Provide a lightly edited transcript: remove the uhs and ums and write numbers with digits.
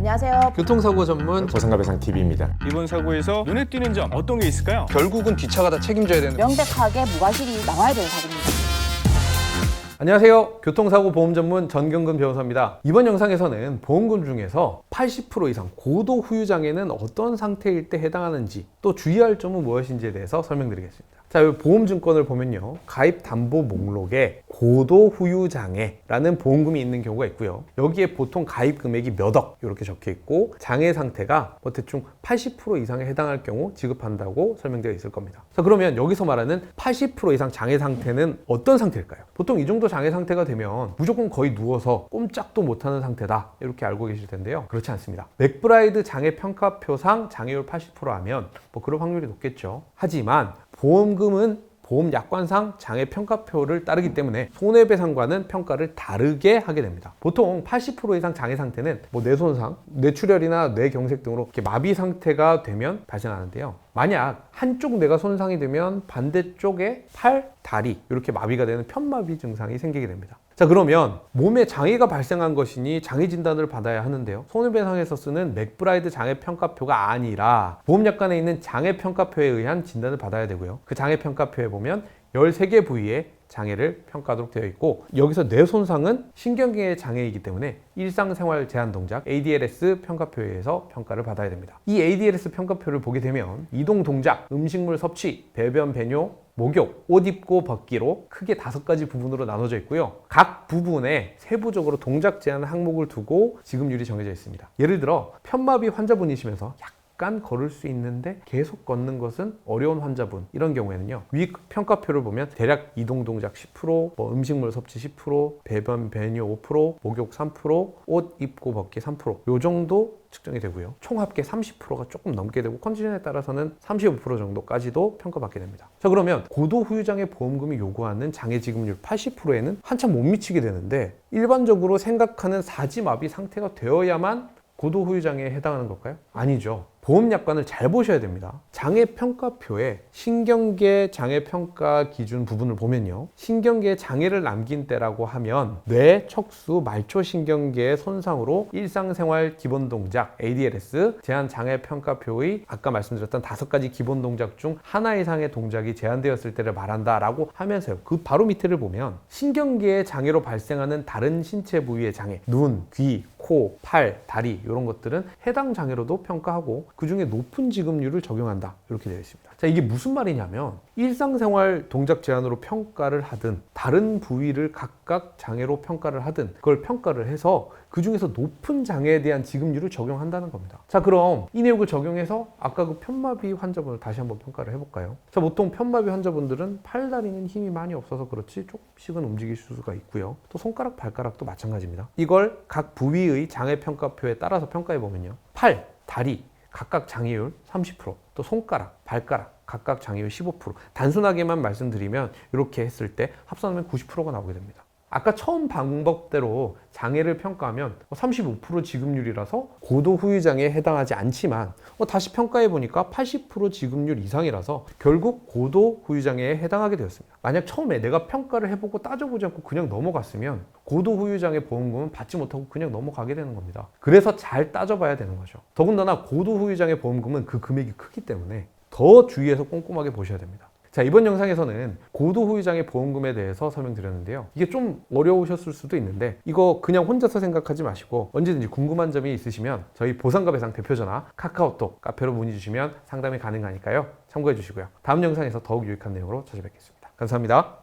안녕하세요. 교통사고 전문 저승가배상TV입니다. 이번 사고에서 눈에 띄는 점 어떤 게 있을까요? 결국은 뒷차가 다 책임져야 되는. 명백하게 무과실이 나와야 되는 사고입니다. 안녕하세요. 교통사고 보험 전문 전경근 변호사입니다. 이번 영상에서는 보험금 중에서 80% 이상 고도 후유 장애는 어떤 상태일 때 해당하는지, 또 주의할 점은 무엇인지에 대해서 설명드리겠습니다. 자, 이 보험증권을 보면요, 가입 담보 목록에 고도 후유 장애라는 보험금이 있는 경우가 있고요. 여기에 보통 가입 금액이 몇 억 이렇게 적혀 있고, 장애 상태가 대충 80% 이상에 해당할 경우 지급한다고 설명되어 있을 겁니다. 자, 그러면 여기서 말하는 80% 이상 장애 상태는 어떤 상태일까요? 보통 이 정도 장애 상태가 되면 무조건 거의 누워서 꼼짝도 못하는 상태다, 이렇게 알고 계실 텐데요. 그렇지 않습니다. 맥브라이드 장애 평가표상 장애율 80% 하면 그럴 확률이 높겠죠. 하지만 보험금은 보험 약관상 장애 평가표를 따르기 때문에 손해배상과는 평가를 다르게 하게 됩니다. 보통 80% 이상 장애 상태는 뇌손상, 뇌출혈이나 뇌경색 등으로 이렇게 마비 상태가 되면 발생하는데요. 만약 한쪽 뇌가 손상이 되면 반대쪽에 팔, 다리 이렇게 마비가 되는 편마비 증상이 생기게 됩니다. 자, 그러면 몸에 장애가 발생한 것이니 장애 진단을 받아야 하는데요. 손해배상에서 쓰는 맥브라이드 장애 평가표가 아니라 보험약관에 있는 장애 평가표에 의한 진단을 받아야 되고요. 그 장애 평가표에 보면 13개 부위의 장애를 평가하도록 되어 있고, 여기서 뇌 손상은 신경계의 장애이기 때문에 일상생활 제한 동작 ADLS 평가표에 의해서 평가를 받아야 됩니다. 이 ADLS 평가표를 보게 되면 이동 동작, 음식물 섭취, 배변 배뇨, 목욕, 옷 입고 벗기로 크게 5가지 부분으로 나눠져 있고요. 각 부분에 세부적으로 동작 제한 항목을 두고 지급률이 정해져 있습니다. 예를 들어 편마비 환자분이시면서 약간 걸을 수 있는데 계속 걷는 것은 어려운 환자분, 이런 경우에는요, 위 평가표를 보면 대략 이동 동작 10%, 음식물 섭취 10%, 배변 배뇨 5%, 목욕 3%, 옷 입고 벗기 3%, 요 정도 측정이 되고요. 총 합계 30%가 조금 넘게 되고, 컨디션에 따라서는 35% 정도까지도 평가받게 됩니다. 자, 그러면 고도 후유장애 보험금이 요구하는 장애 지급률 80%에는 한참 못 미치게 되는데, 일반적으로 생각하는 사지마비 상태가 되어야만 고도 후유장애에 해당하는 걸까요? 아니죠. 보험약관을 잘 보셔야 됩니다. 장애평가표에 신경계 장애평가 기준 부분을 보면요, 신경계에 장애를 남긴 때라고 하면 뇌, 척수, 말초신경계의 손상으로 일상생활 기본동작 ADLS 제한장애평가표의 아까 말씀드렸던 5가지 기본동작 중 하나 이상의 동작이 제한되었을 때를 말한다라고 하면서요, 그 바로 밑에를 보면 신경계의 장애로 발생하는 다른 신체 부위의 장애, 눈, 귀, 코, 팔, 다리 이런 것들은 해당 장애로도 평가하고 그 중에 높은 지급률을 적용한다, 이렇게 되어 있습니다. 자, 이게 무슨 말이냐면 일상생활 동작 제한으로 평가를 하든 다른 부위를 각각 장애로 평가를 하든 그걸 평가를 해서 그 중에서 높은 장애에 대한 지급률을 적용한다는 겁니다. 자, 그럼 이 내용을 적용해서 아까 그 편마비 환자분을 다시 한번 평가를 해볼까요? 자, 보통 편마비 환자분들은 팔, 다리는 힘이 많이 없어서 그렇지 조금씩은 움직일 수가 있고요. 또 손가락, 발가락도 마찬가지입니다. 이걸 각 부위의 장애 평가표에 따라서 평가해보면요, 팔, 다리 각각 장애율 30%, 또 손가락, 발가락 각각 장애율 15%, 단순하게만 말씀드리면 이렇게 했을 때 합산하면 90%가 나오게 됩니다. 아까 처음 방법대로 장애를 평가하면 35% 지급률이라서 고도 후유 장애에 해당하지 않지만 다시 평가해 보니까 80% 지급률 이상이라서 결국 고도 후유 장애에 해당하게 되었습니다. 만약 처음에 내가 평가를 해보고 따져보지 않고 그냥 넘어갔으면 고도 후유 장애 보험금은 받지 못하고 그냥 넘어가게 되는 겁니다. 그래서 잘 따져봐야 되는 거죠. 더군다나 고도 후유 장애 보험금은 그 금액이 크기 때문에 더 주의해서 꼼꼼하게 보셔야 됩니다. 자, 이번 영상에서는 고도 후유장애 보험금에 대해서 설명드렸는데요. 이게 좀 어려우셨을 수도 있는데 이거 그냥 혼자서 생각하지 마시고 언제든지 궁금한 점이 있으시면 저희 보상가 배상 대표전화 카카오톡 카페로 문의 주시면 상담이 가능하니까요, 참고해 주시고요. 다음 영상에서 더욱 유익한 내용으로 찾아뵙겠습니다. 감사합니다.